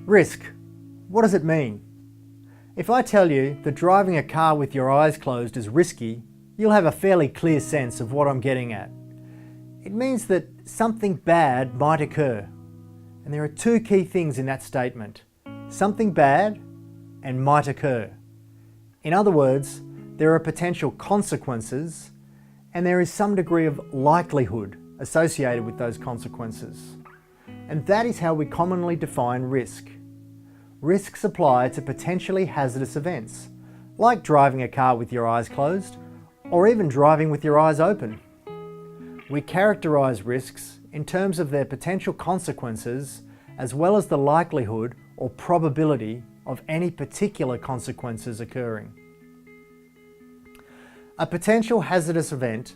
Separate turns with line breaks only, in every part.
Risk. What does it mean? If I tell you that driving a car with your eyes closed is risky, you'll have a fairly clear sense of what I'm getting at. It means that something bad might occur. And there are two key things in that statement. Something bad and might occur. In other words, there are potential consequences and there is some degree of likelihood associated with those consequences. And that is how we commonly define risk. Risks apply to potentially hazardous events, like driving a car with your eyes closed, or even driving with your eyes open. We characterise risks in terms of their potential consequences, as well as the likelihood or probability of any particular consequences occurring. A potential hazardous event,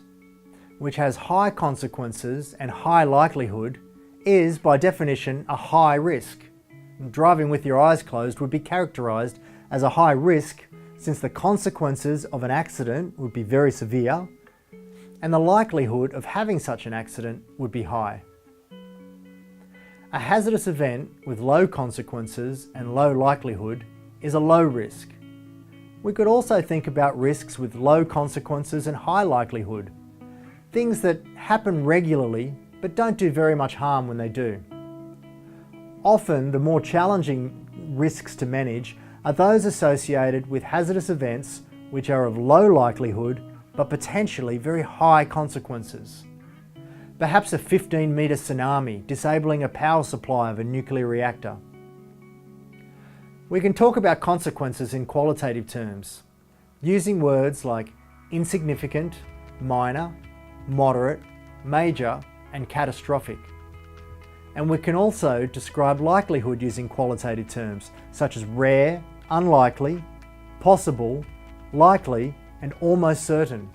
which has high consequences and high likelihood, is by definition a high risk. Driving with your eyes closed would be characterised as a high risk since the consequences of an accident would be very severe and the likelihood of having such an accident would be high. A hazardous event with low consequences and low likelihood is a low risk. We could also think about risks with low consequences and high likelihood, things that happen regularly but don't do very much harm when they do. Often, the more challenging risks to manage are those associated with hazardous events which are of low likelihood but potentially very high consequences. Perhaps a 15-metre tsunami disabling a power supply of a nuclear reactor. We can talk about consequences in qualitative terms, using words like insignificant, minor, moderate, major, and catastrophic. And we can also describe likelihood using qualitative terms such as rare, unlikely, possible, likely, and almost certain.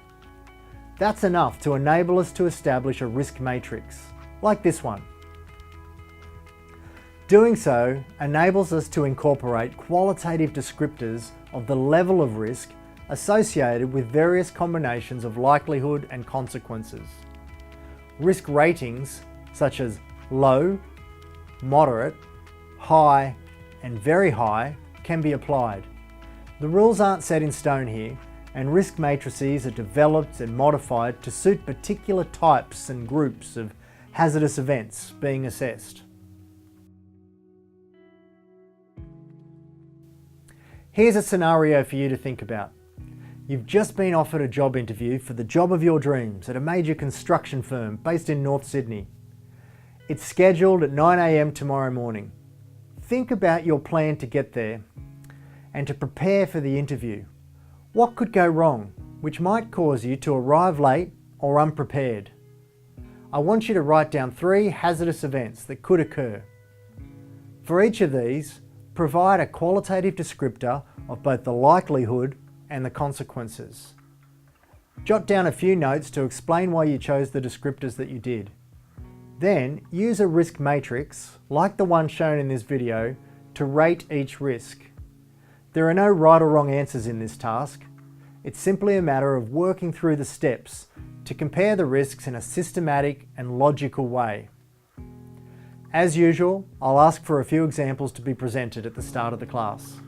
That's enough to enable us to establish a risk matrix, like this one. Doing so enables us to incorporate qualitative descriptors of the level of risk associated with various combinations of likelihood and consequences. Risk ratings such as low, moderate, high, and very high can be applied. The rules aren't set in stone here, and risk matrices are developed and modified to suit particular types and groups of hazardous events being assessed. Here's a scenario for you to think about. You've just been offered a job interview for the job of your dreams at a major construction firm based in North Sydney. It's scheduled at 9 a.m. tomorrow morning. Think about your plan to get there and to prepare for the interview. What could go wrong, which might cause you to arrive late or unprepared? I want you to write down 3 hazardous events that could occur. For each of these, provide a qualitative descriptor of both the likelihood and the consequences. Jot down a few notes to explain why you chose the descriptors that you did. Then use a risk matrix, like the one shown in this video, to rate each risk. There are no right or wrong answers in this task. It's simply a matter of working through the steps to compare the risks in a systematic and logical way. As usual, I'll ask for a few examples to be presented at the start of the class.